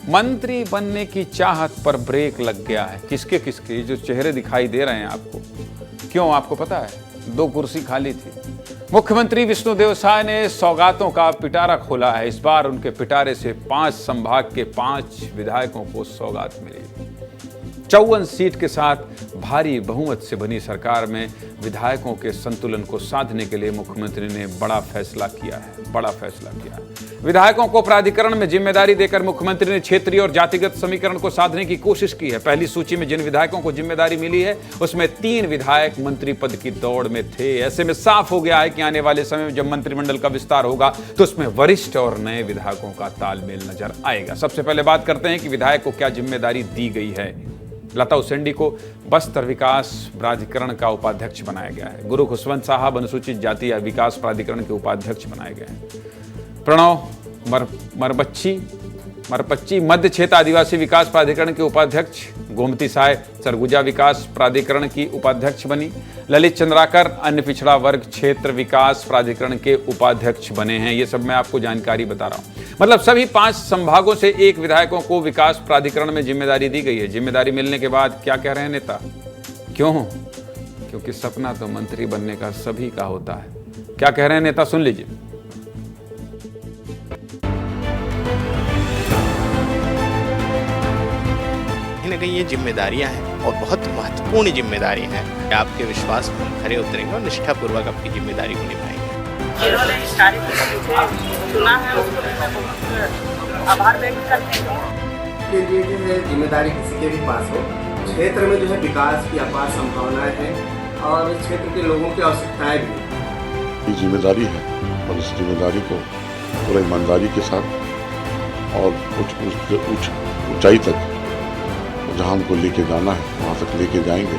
मंत्री बनने की चाहत पर ब्रेक लग गया है। किसके किसके? जो चेहरे दिखाई दे रहे हैं आपको, क्यों आपको पता है? 2 कुर्सी खाली थी। मुख्यमंत्री विष्णुदेव साय ने सौगातों का पिटारा खोला है। इस बार उनके पिटारे से 5 संभाग के 5 विधायकों को सौगात मिली। 54 सीट के साथ भारी बहुमत से बनी सरकार में विधायकों के संतुलन को साधने के लिए मुख्यमंत्री ने बड़ा फैसला किया है। विधायकों को प्राधिकरण में जिम्मेदारी देकर मुख्यमंत्री ने क्षेत्रीय और जातिगत समीकरण को साधने की कोशिश की है। पहली सूची में जिन विधायकों को जिम्मेदारी मिली है उसमें 3 विधायक मंत्री पद की दौड़ में थे। ऐसे में साफ हो गया है कि आने वाले समय में जब मंत्रिमंडल का विस्तार होगा तो उसमें वरिष्ठ और नए विधायकों का तालमेल नजर आएगा। सबसे पहले बात करते हैं कि विधायक को क्या जिम्मेदारी दी गई है। लता उसेंडी को बस्तर विकास प्राधिकरण का उपाध्यक्ष बनाया गया है। गुरु खुशवंत साहब अनुसूचित जाति विकास प्राधिकरण के उपाध्यक्ष बनाए गए हैं। प्रणव मरपच्ची मध्य क्षेत्र आदिवासी विकास प्राधिकरण के उपाध्यक्ष। गोमती साय सरगुजा विकास प्राधिकरण की उपाध्यक्ष बनी। ललित चंद्राकर अन्य पिछड़ा वर्ग क्षेत्र विकास प्राधिकरण के उपाध्यक्ष बने हैं। ये सब मैं आपको जानकारी बता रहा हूं। मतलब सभी 5 संभागों से 1 विधायकों को विकास प्राधिकरण में जिम्मेदारी दी गई है। जिम्मेदारी मिलने के बाद क्या कह रहे हैं नेता? क्यों? क्योंकि सपना तो मंत्री बनने का सभी का होता है। क्या कह रहे हैं नेता, सुन लीजिए। कहीं ना कहीं ये जिम्मेदारियां हैं और बहुत महत्वपूर्ण जिम्मेदारियां हैं। आपके विश्वास पर खरे उतरेंगे और निष्ठापूर्वक अपनी जिम्मेदारी को निभाएंगे। जिन्होंने इस कार्य को चुना है उसको आभार व्यक्त करते हैं। के लिए जो है जिम्मेदारी किसी के भी पास हो, क्षेत्र में जो है विकास की अपार संभावनाएं हैं और इस क्षेत्र के लोगों की आवश्यकताएं भी। ये जिम्मेदारी है और इस जिम्मेदारी को पूरा ईमानदारी के साथ और ऊंचाई तक जहां हमको लेके जाना है वहां तक लेके जाएंगे।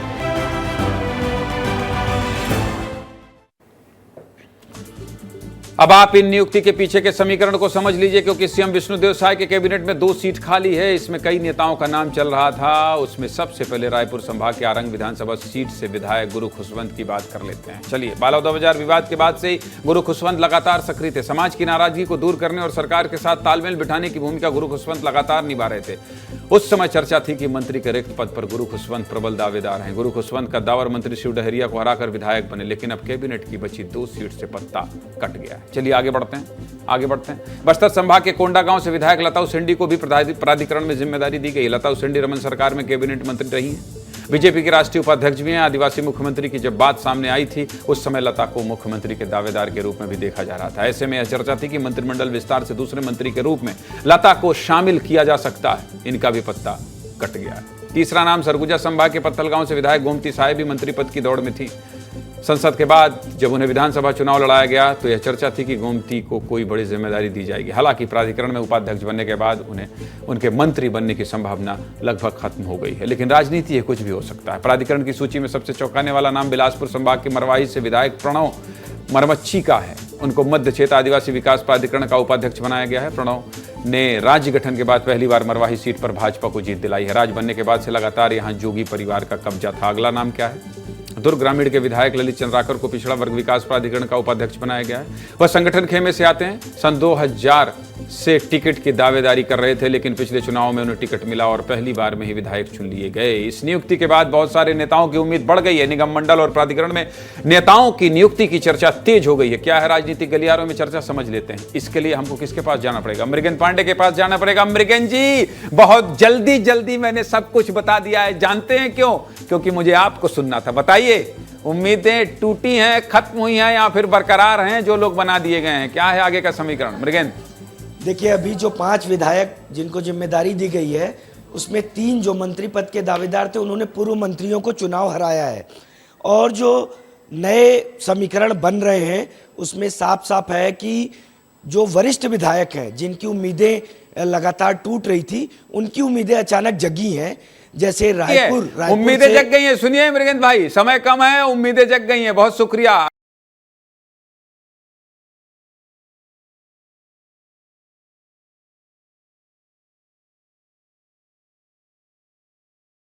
अब आप इन नियुक्ति के पीछे के समीकरण को समझ लीजिए, क्योंकि सीएम विष्णुदेव साय के कैबिनेट में 2 सीट खाली है। इसमें कई नेताओं का नाम चल रहा था। उसमें सबसे पहले रायपुर संभाग के आरंग विधानसभा सीट से विधायक गुरु खुशवंत की बात कर लेते हैं। चलिए, बालौदा बाजार विवाद के बाद से ही गुरु खुशवंत लगातार सक्रिय थे। समाज की नाराजगी को दूर करने और सरकार के साथ तालमेल बिठाने की भूमिका गुरु खुशवंत लगातार निभा रहे थे। उस समय चर्चा थी कि मंत्री के रिक्त पद पर गुरु खुशवंत प्रबल दावेदार हैं। गुरु खुशवंत का दावर मंत्री शिव डहरिया को हराकर विधायक बने, लेकिन अब कैबिनेट की बची 2 सीट से पत्ता कट गया है। चलिए आगे बढ़ते हैं। बस्तर संभाग के कोंडा गांव से विधायक लता उसेंडी को भी प्राधिकरण में जिम्मेदारी दी गई। लता उसेंडी रमन सरकार में कैबिनेट मंत्री रही हैं। बीजेपी के राष्ट्रीय उपाध्यक्ष भी हैं। आदिवासी मुख्यमंत्री की जब बात सामने आई थी उस समय लता को मुख्यमंत्री के दावेदार के रूप में भी देखा जा रहा था। ऐसे में यह चर्चा थी कि मंत्रिमंडल विस्तार से दूसरे मंत्री के रूप में लता को शामिल किया जा सकता है। इनका भी पत्ता कट गया है। तीसरा नाम सरगुजा संभाग के पत्थल गांव से विधायक गोमती साय भी मंत्री पद की दौड़ में थी। संसद के बाद जब उन्हें विधानसभा चुनाव लड़ाया गया तो यह चर्चा थी कि गोमती को कोई बड़ी जिम्मेदारी दी जाएगी। हालांकि प्राधिकरण में उपाध्यक्ष बनने के बाद उन्हें उनके मंत्री बनने की संभावना लगभग खत्म हो गई है। लेकिन राजनीति है, कुछ भी हो सकता है। प्राधिकरण की सूची में सबसे चौंकाने वाला नाम बिलासपुर संभाग के मरवाही से विधायक प्रणव मरमच्ची का है। उनको मध्य क्षेत्र आदिवासी विकास प्राधिकरण का उपाध्यक्ष बनाया गया है। प्रणव ने राज्य गठन के बाद पहली बार मरवाही सीट पर भाजपा को जीत दिलाई है। राज बनने के बाद से लगातार यहां जोगी परिवार का कब्जा था। अगला नाम क्या है? दुर्ग ग्रामीण के विधायक ललित चंद्राकर को पिछड़ा वर्ग विकास प्राधिकरण का उपाध्यक्ष बनाया गया है। वह संगठन खेमे से आते हैं। सन 2000 से टिकट की दावेदारी कर रहे थे, लेकिन पिछले चुनाव में उन्हें टिकट मिला और पहली बार में ही विधायक चुन लिए गए। इस नियुक्ति के बाद बहुत सारे नेताओं की उम्मीद बढ़ गई है। निगम मंडल और प्राधिकरण में नेताओं की नियुक्ति की चर्चा तेज हो गई है। क्या है राजनीतिक गलियारों में चर्चा, समझ लेते हैं। इसके लिए हमको किसके पास जाना पड़ेगा? मृगेंद्र पांडे के पास जाना पड़ेगा। मृगेंद्र जी, बहुत जल्दी मैंने सब कुछ बता दिया है। जानते हैं क्यों? क्योंकि मुझे आपको सुनना था। बताइए, उम्मीदें टूटी हैं, खत्म हुई हैं या फिर बरकरार हैं जो लोग बना दिए गए हैं? क्या है आगे का समीकरण मृगेंद्र? देखिए, अभी जो 5 विधायक जिनको जिम्मेदारी दी गई है उसमें 3 जो मंत्री पद के दावेदार थे उन्होंने पूर्व मंत्रियों को चुनाव हराया है। और जो नए समीकरण बन रहे हैं उसमें साफ साफ है कि जो वरिष्ठ विधायक हैं जिनकी उम्मीदें लगातार टूट रही थी उनकी उम्मीदें अचानक जगी हैं। जैसे रायपुर उम्मीदें जग गई हैं। सुनिए मृगेंद्र भाई, समय कम है, उम्मीदें जग गई हैं। बहुत शुक्रिया।